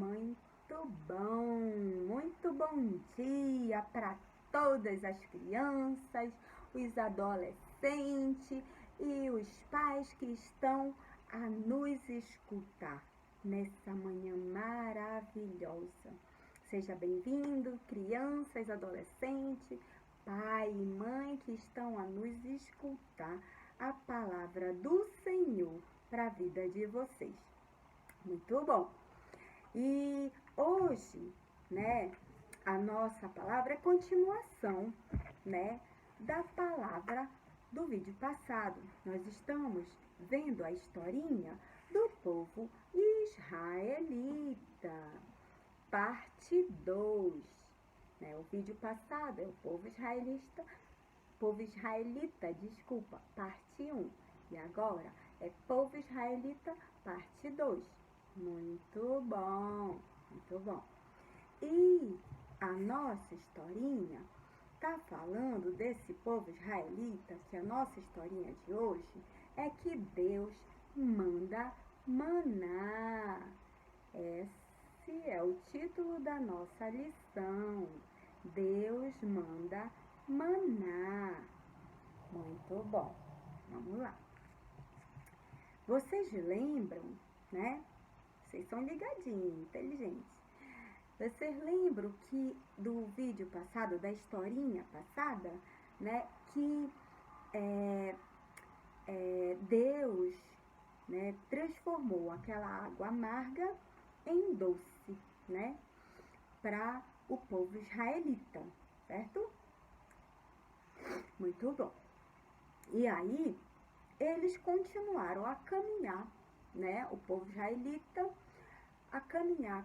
Muito bom dia para todas as crianças, os adolescentes e os pais que estão a nos escutar nessa manhã maravilhosa. Seja bem-vindo, crianças, adolescentes, pai e mãe que estão a nos escutar a palavra do Senhor para a vida de vocês. Muito bom! E hoje, a nossa palavra é continuação, da palavra do vídeo passado. Nós estamos vendo a historinha do povo israelita, parte 2. O vídeo passado é o povo israelita, parte 1. E agora é povo israelita, parte 2. Muito bom, muito bom. E a nossa historinha está falando desse povo israelita, que a nossa historinha de hoje é que Deus manda maná. Esse é o título da nossa lição. Deus manda maná. Muito bom. Vamos lá. Vocês lembram, Vocês são ligadinhos, inteligentes. Vocês lembram que do vídeo passado, da historinha passada, que Deus, transformou aquela água amarga em doce, para o povo israelita, certo? Muito bom. E aí, eles continuaram a caminhar, o povo israelita,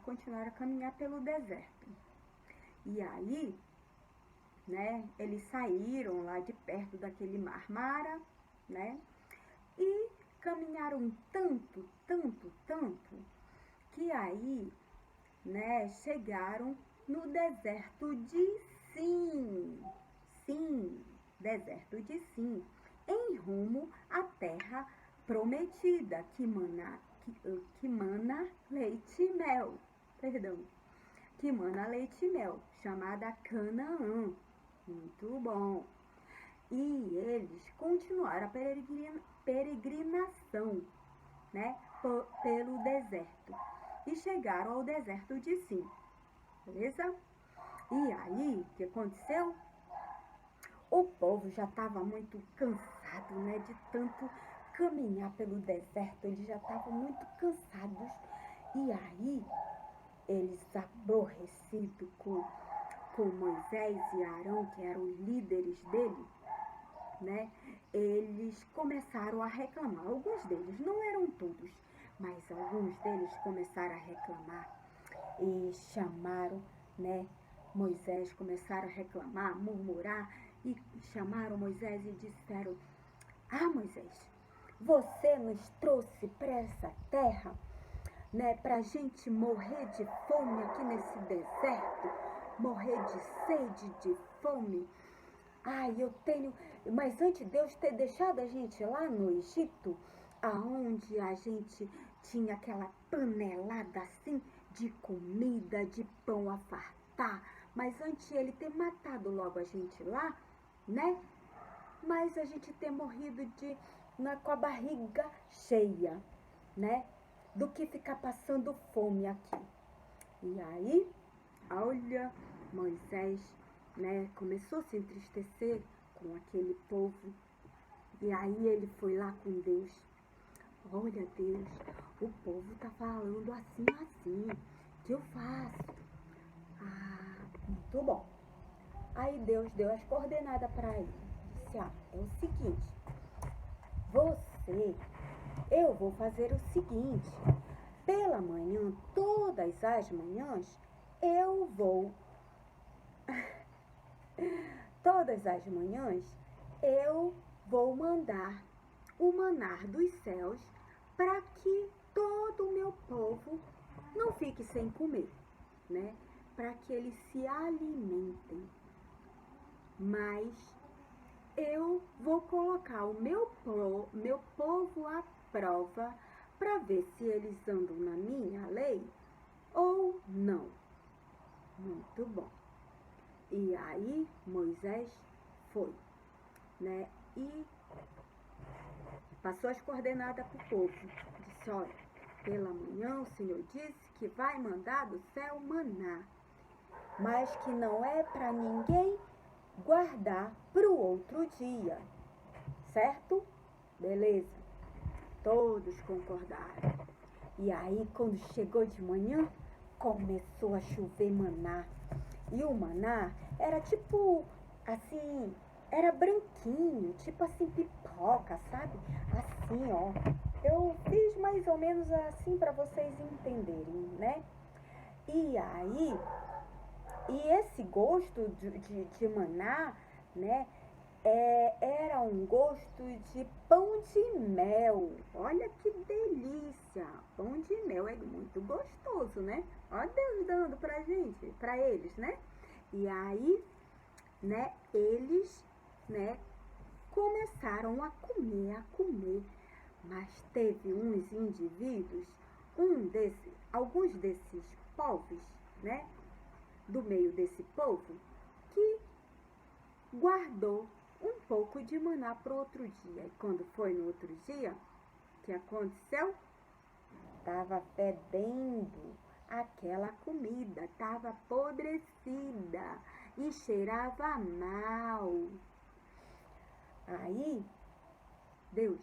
continuaram a caminhar pelo deserto. E aí, eles saíram lá de perto daquele Mar Mara, e caminharam tanto, que aí, chegaram no deserto de Sim. Sim, deserto de Sim, em rumo à terra prometida, que mana leite e mel, que mana leite e mel, chamada Canaã. Muito bom. E eles continuaram a peregrinação, pelo deserto, e chegaram ao deserto de Sim, beleza? E aí, o que aconteceu? O povo já estava muito cansado, de tanto caminhar pelo deserto. Eles já estavam muito cansados. E aí, eles, aborrecidos com Moisés e Arão, que eram os líderes dele, eles começaram a reclamar. Alguns deles, não eram todos, mas alguns deles começaram a reclamar. E chamaram, Moisés, começaram a reclamar, murmurar, e chamaram Moisés e disseram: Moisés, você nos trouxe para essa terra, para a gente morrer de fome aqui nesse deserto, morrer de sede, de fome. Mas antes de Deus ter deixado a gente lá no Egito, aonde a gente tinha aquela panelada assim de comida, de pão a fartar, mas antes ele ter matado logo a gente lá, mas a gente ter morrido com a barriga cheia, do que ficar passando fome aqui. E aí, olha, Moisés, começou a se entristecer com aquele povo. E aí ele foi lá com Deus. Olha, Deus, o povo tá falando assim, o que eu faço? Muito bom. Aí Deus deu as coordenadas para ele. Disse: é o seguinte, eu vou fazer o seguinte, pela manhã, todas as manhãs, eu vou mandar o maná dos céus para que todo o meu povo não fique sem comer, para que eles se alimentem. Mas eu vou colocar o meu povo à prova para ver se eles andam na minha lei ou não? Muito bom. E aí Moisés foi, né? E passou as coordenadas para o povo. Disse, olha, pela manhã o Senhor disse que vai mandar do céu maná, mas que não é para ninguém guardar para o outro dia. Certo? Beleza. Todos concordaram. E aí, quando chegou de manhã, começou a chover maná. E o maná era tipo, assim, era branquinho, tipo assim, pipoca, sabe? Assim, ó. Eu fiz mais ou menos assim para vocês entenderem, né? E aí, esse gosto de maná, né? Era um gosto de pão de mel. Olha que delícia! Pão de mel é muito gostoso, né? Olha Deus dando pra gente, pra eles, né? E aí, né, eles, né, começaram a comer. Mas teve uns indivíduos, alguns desses povos, né, do meio desse povo, que guardou um pouco de maná para o outro dia. E quando foi no outro dia, o que aconteceu? Estava fedendo aquela comida, estava apodrecida e cheirava mal. Aí, Deus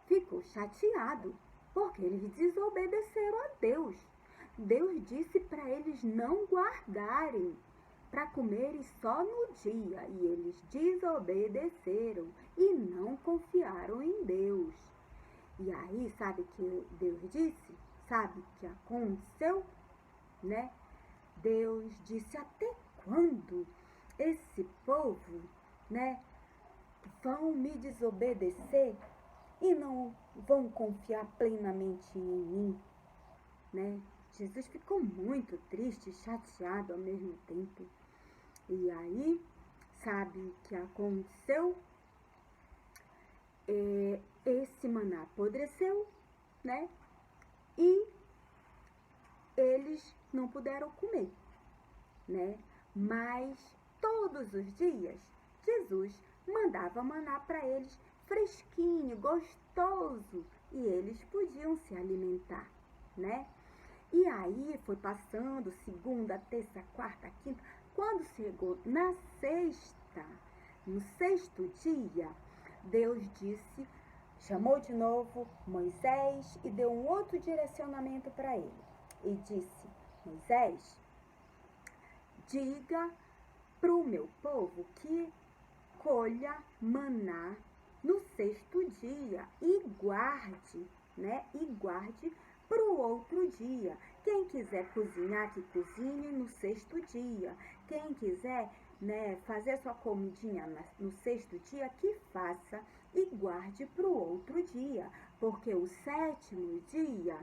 ficou chateado, porque eles desobedeceram a Deus. Deus disse para eles não guardarem, para comerem só no dia, e eles desobedeceram e não confiaram em Deus. E aí, sabe o que Deus disse? Sabe o que aconteceu? Né? Deus disse, até quando esse povo, né, vão me desobedecer e não vão confiar plenamente em mim, né? Jesus ficou muito triste e chateado ao mesmo tempo. E aí, sabe o que aconteceu? Esse maná apodreceu, né? E eles não puderam comer, né? Mas todos os dias, Jesus mandava maná para eles fresquinho, gostoso, e eles podiam se alimentar, né? E aí foi passando segunda, terça, quarta, quinta. Quando chegou na sexta, no sexto dia, Deus disse, chamou de novo Moisés e deu um outro direcionamento para ele. E disse, Moisés, diga para o meu povo que colha maná no sexto dia e guarde, né? E guarde para o outro dia. Quem quiser cozinhar, que cozinhe no sexto dia. Quem quiser, né, fazer sua comidinha no sexto dia, que faça e guarde para o outro dia. Porque o sétimo dia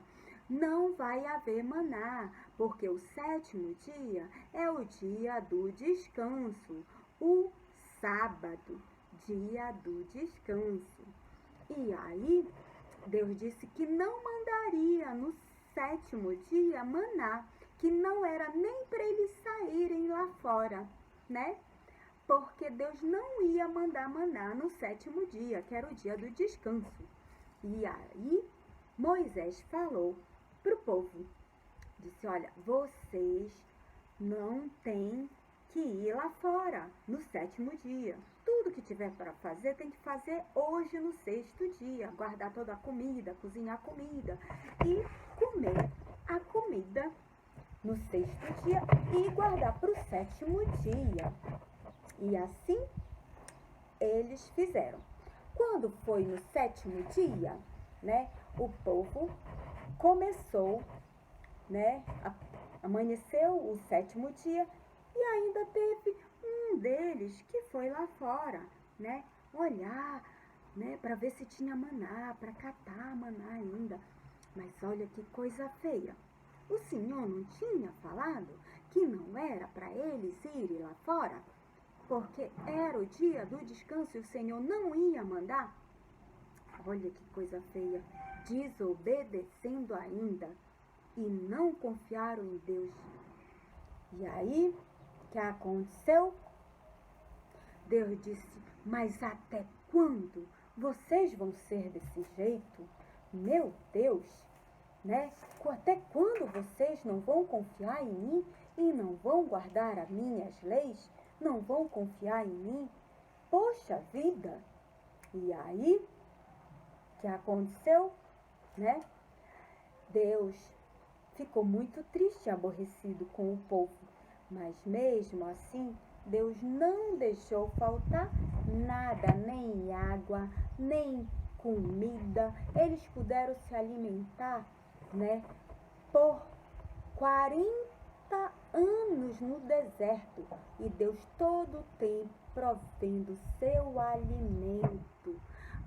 não vai haver maná, porque o sétimo dia é o dia do descanso, o sábado, dia do descanso. E aí, Deus disse que não mandaria no sétimo dia maná, que não era nem para eles saírem lá fora, né? Porque Deus não ia mandar maná no sétimo dia, que era o dia do descanso. E aí, Moisés falou para o povo, disse, olha, vocês não têm que ir lá fora no sétimo dia. Tudo que tiver para fazer, tem que fazer hoje no sexto dia. Guardar toda a comida, cozinhar a comida e comer a comida no sexto dia e guardar para o sétimo dia. E assim eles fizeram. Quando foi no sétimo dia, né, o povo começou, né, amanheceu o sétimo dia e ainda teve um deles que foi lá fora, né, olhar, né, para ver se tinha maná, para catar maná ainda. Mas olha que coisa feia. O Senhor não tinha falado que não era para eles irem lá fora? Porque era o dia do descanso e o Senhor não ia mandar? Olha que coisa feia. Desobedecendo ainda. e não confiaram em Deus. E aí, o que aconteceu? Deus disse, mas até quando vocês vão ser desse jeito? Meu Deus, né? Até quando vocês não vão confiar em mim e não vão guardar as minhas leis? Não vão confiar em mim? Poxa vida! E aí, o que aconteceu, né? Deus ficou muito triste e aborrecido com o povo, mas mesmo assim, Deus não deixou faltar nada, nem água, nem comida. Eles puderam se alimentar, né, por 40 anos no deserto. E Deus todo o tempo provendo seu alimento,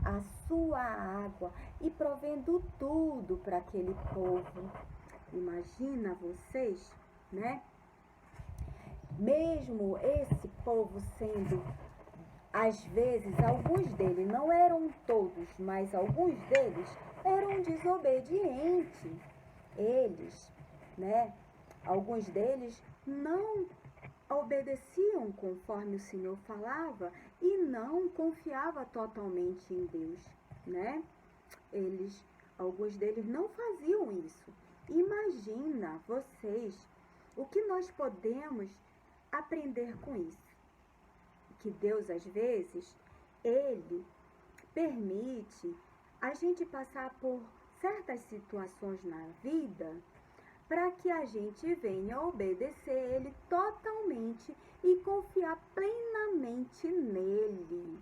a sua água e provendo tudo para aquele povo. Imagina vocês, né? Mesmo esse povo sendo, às vezes, alguns deles, não eram todos, mas alguns deles eram desobedientes. Eles, né? Alguns deles não obedeciam conforme o Senhor falava e não confiava totalmente em Deus, né? Alguns deles não faziam isso. Imagina vocês o que nós podemos aprender com isso. Que Deus, às vezes, Ele permite a gente passar por certas situações na vida para que a gente venha obedecer Ele totalmente e confiar plenamente nele.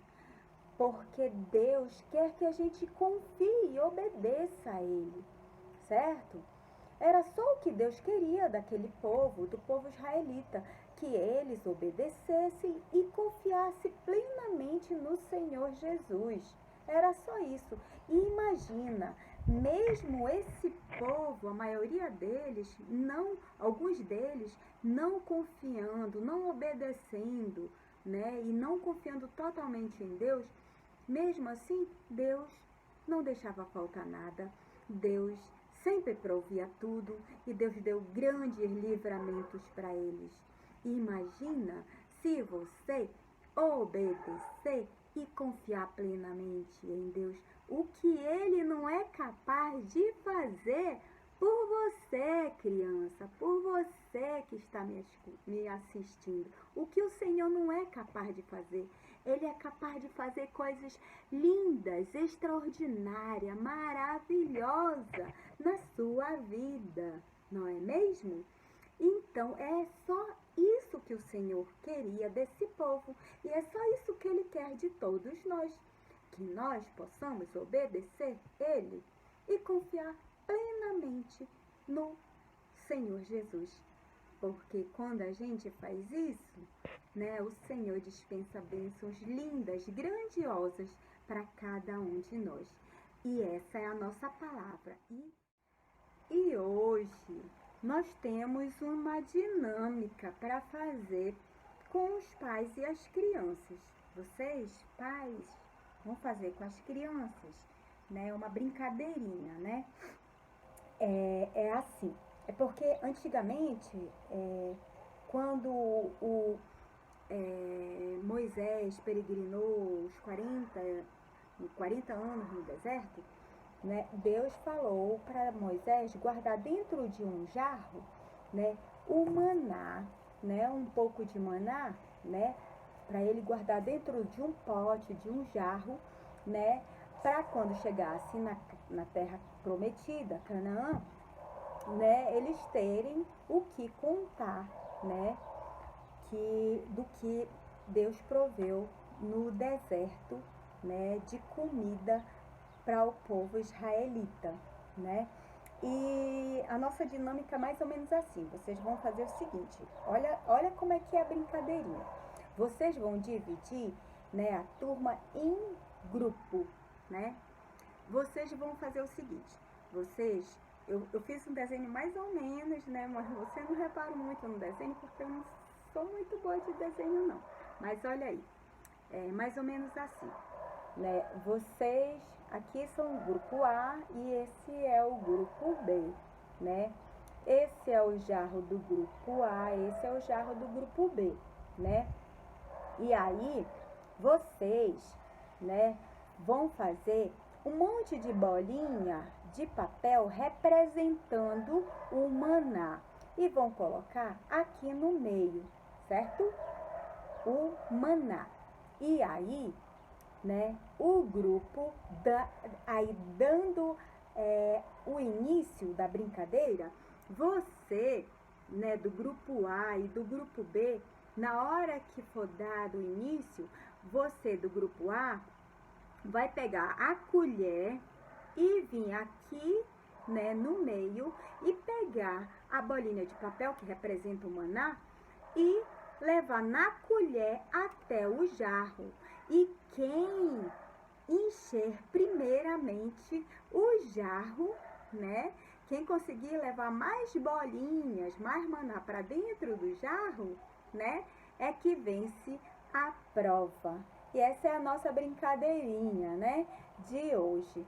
Porque Deus quer que a gente confie e obedeça a Ele, certo? Era só o que Deus queria daquele povo, do povo israelita, que eles obedecessem e confiassem plenamente no Senhor Jesus. Era só isso. E imagina, mesmo esse povo, a maioria deles, alguns deles, não confiando, não obedecendo, né, e não confiando totalmente em Deus, mesmo assim, Deus não deixava faltar nada. Deus sempre provia tudo e Deus deu grandes livramentos para eles. Imagina se você obedecer e confiar plenamente em Deus, o que Ele não é capaz de fazer por você, criança, por você que está me assistindo. O que o Senhor não é capaz de fazer. Ele é capaz de fazer coisas lindas, extraordinárias, maravilhosas na sua vida, não é mesmo? Então, é só isso que o Senhor queria desse povo e é só isso que Ele quer de todos nós, que nós possamos obedecer Ele e confiar plenamente no Senhor Jesus. Porque quando a gente faz isso, né, o Senhor dispensa bênçãos lindas, grandiosas para cada um de nós. E essa é a nossa palavra. E hoje nós temos uma dinâmica para fazer com os pais e as crianças. Vocês, pais, vão fazer com as crianças, né, uma brincadeirinha, né? É assim, é porque antigamente, quando Moisés peregrinou os 40 anos no deserto, né, Deus falou para Moisés guardar dentro de um jarro, né, o maná, né, um pouco de maná, né, para ele guardar dentro de um pote, de um jarro, né, para quando chegasse na terra prometida, Canaã, né, eles terem o que contar, né, do que Deus proveu no deserto, né, de comida para o povo israelita, né? E a nossa dinâmica é mais ou menos assim. Vocês vão fazer o seguinte, olha como é que é a brincadeirinha. Vocês vão dividir, né, a turma em grupo, né? Vocês vão fazer o seguinte, eu fiz um desenho mais ou menos, né, mas você não repara muito no desenho porque eu não sou muito boa de desenho não. Mas olha aí, é mais ou menos assim, né? Vocês aqui são o grupo A e esse é o grupo B, né? esse é o jarro do grupo A, esse é o jarro do grupo B, né? E aí, vocês, né, vão fazer um monte de bolinha de papel representando o maná e vão colocar aqui no meio, certo? O maná. E aí, né, o grupo, aí dando o início da brincadeira, você, né, do grupo A e do grupo B, na hora que for dado o início, você do grupo A vai pegar a colher e vir aqui, né, no meio e pegar a bolinha de papel que representa o maná e levar na colher até o jarro. E quem encher primeiramente o jarro, né? Quem conseguir levar mais bolinhas, mais maná para dentro do jarro, né? É que vence a prova. E essa é a nossa brincadeirinha, né? De hoje.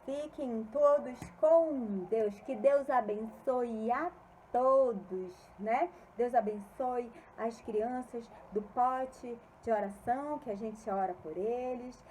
Fiquem todos com Deus. Que Deus abençoe a todos, né? Deus abençoe as crianças do pote de oração, que a gente ora por eles,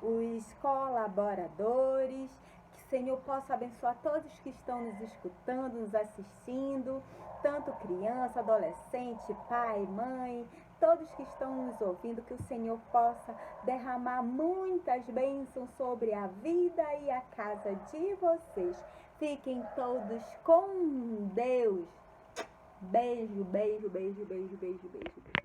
os colaboradores, que o Senhor possa abençoar todos que estão nos escutando, nos assistindo, tanto criança, adolescente, pai, mãe, todos que estão nos ouvindo, que o Senhor possa derramar muitas bênçãos sobre a vida e a casa de vocês. Fiquem todos com Deus. Beijo, beijo, beijo, beijo, beijo, beijo, beijo.